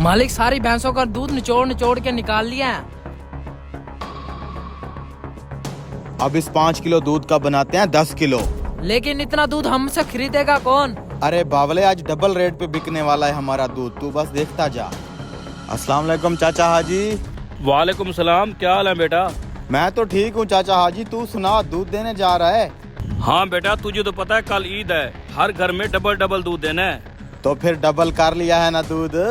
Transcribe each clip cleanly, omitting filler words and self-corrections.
मालिक सारी भैंसों का दूध निचोड़ निचोड़ के निकाल लिया है। अब इस 5 किलो दूध का बनाते हैं 10 किलो। लेकिन इतना दूध हमसे खरीदेगा कौन? अरे बावले, आज डबल रेट पे बिकने वाला है हमारा दूध, तू बस देखता जा। अस्सलाम वालेकुम चाचा हाजी। वालेकुम सलाम, क्या हाल है बेटा? मैं तो ठीक हूँ चाचा हाजी, तू सुना, दूध देने जा रहा है? हाँ बेटा, तुझे तो पता है कल ईद है, हर घर में डबल डबल दूध देना है। तो फिर डबल कर लिया है ना दूध?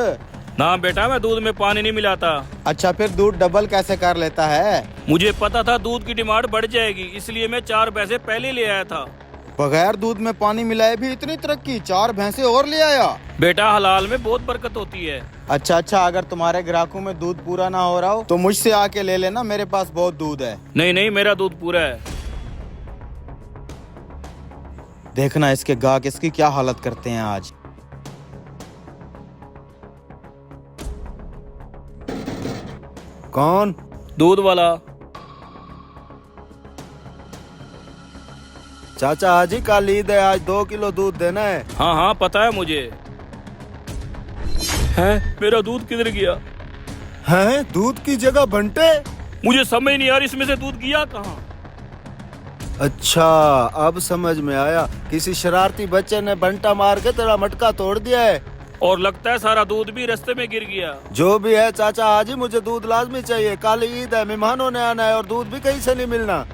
ना बेटा, मैं दूध में पानी नहीं मिलाता। अच्छा, फिर दूध डबल कैसे कर लेता है? मुझे पता था दूध की डिमांड बढ़ जाएगी, इसलिए मैं 4 भैंसे पहले ले आया था। बगैर दूध में पानी मिलाए भी इतनी तरक्की, 4 भैंसे और ले आया? बेटा हलाल में बहुत बरकत होती है। अच्छा, अगर तुम्हारे ग्राहकों में दूध पूरा ना हो रहा हो तो मुझसे आके ले लेना, मेरे पास बहुत दूध है। नहीं, मेरा दूध पूरा है। देखना इसके गाहक इसकी क्या हालत करते हैं आज। कौन? दूध वाला। चाचा हाजी, कल ईद है, आज 2 किलो दूध देना है। हाँ पता है मुझे। है, मेरा दूध किधर गया? हैं? दूध की जगह बंटे? मुझे समझ नहीं आ रही इसमें से दूध गया कहाँ। अच्छा, अब समझ में आया, किसी शरारती बच्चे ने बंटा मार के तेरा मटका तोड़ दिया है। और लगता है सारा दूध भी रास्ते में गिर गया। जो भी है चाचा हाजी, मुझे दूध लाजमी चाहिए, कल ईद है, मेहमानों ने आना है और दूध भी कहीं से नहीं मिलना।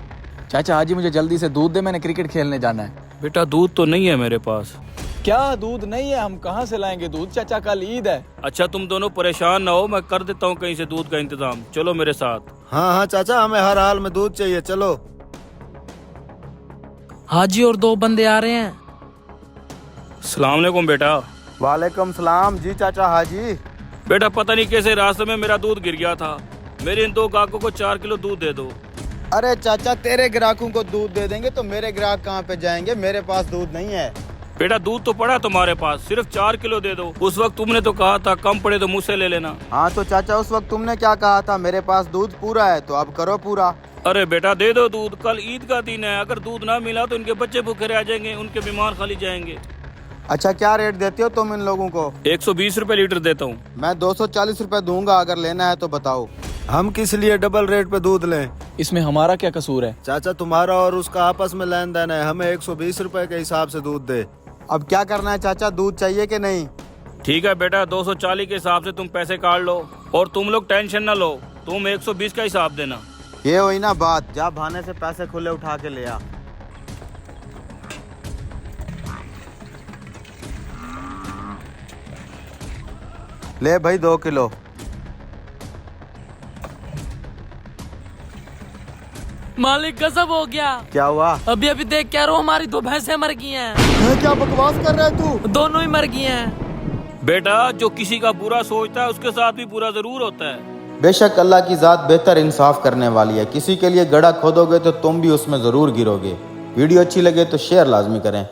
चाचा हाजी मुझे जल्दी से दूध दे, मैंने क्रिकेट खेलने जाना है। बेटा दूध तो नहीं है मेरे पास। क्या दूध नहीं है? हम कहाँ से लाएंगे दूध? चाचा कल ईद है। अच्छा तुम दोनों परेशान ना हो, मैं कर देता हूँ कहीं से दूध का इंतजाम, चलो मेरे साथ। हाँ चाचा, हमें हर हाल में दूध चाहिए, चलो। हाजी और 2 बंदे आ रहे हैं। सलाम अलैकुम बेटा। वालेकुम सलाम जी चाचा हाजी। बेटा पता नहीं कैसे रास्ते में मेरा दूध गिर गया था, मेरे इन 2 ग्राहकों को 4 किलो दूध दे दो। अरे चाचा, तेरे ग्राहकों को दूध दे देंगे तो मेरे ग्राहक कहाँ पे जाएंगे, मेरे पास दूध नहीं है। बेटा दूध तो पड़ा तुम्हारे पास, सिर्फ 4 किलो दे दो। उस वक्त तुमने तो कहा था कम पड़े तो मुझसे ले लेना। हाँ तो चाचा, उस वक्त तुमने क्या कहा था? मेरे पास दूध पूरा है, तो अब करो पूरा। अरे बेटा दे दो दूध, कल ईद का दिन है, अगर दूध ना मिला तो इनके बच्चे भूखे रह जाएंगे, उनके बीमार खाली जाएंगे। अच्छा, क्या रेट देते हो तुम इन लोगों को? 120 रुपए लीटर देता हूँ। मैं 240 रुपए दूंगा, अगर लेना है तो बताओ। हम किस लिए डबल रेट पे दूध लें? इसमें हमारा क्या कसूर है? चाचा, तुम्हारा और उसका आपस में लेन देन है, हमें 120 रुपए के हिसाब से दूध दे। अब क्या करना है चाचा, दूध चाहिए कि नहीं? ठीक है बेटा, 240 के हिसाब से तुम पैसे काट लो, और तुम लोग टेंशन न लो, तुम 120 का हिसाब देना। ये हुई ना बात, जा भाने से पैसे खुले उठा के ले आ। ले भाई 2 किलो। मालिक गजब हो गया। क्या हुआ? अभी देख क्या रो, हमारी 2 भैंसें मर गई हैं। क्या बकवास कर रहा है तू? दोनों ही मर गई हैं। बेटा जो किसी का बुरा सोचता है उसके साथ भी बुरा जरूर होता है। बेशक अल्लाह की जात बेहतर इंसाफ करने वाली है, किसी के लिए गड्ढा खोदोगे तो तुम भी उसमें जरूर गिरोगे। वीडियो अच्छी लगे तो शेयर लाजमी करें।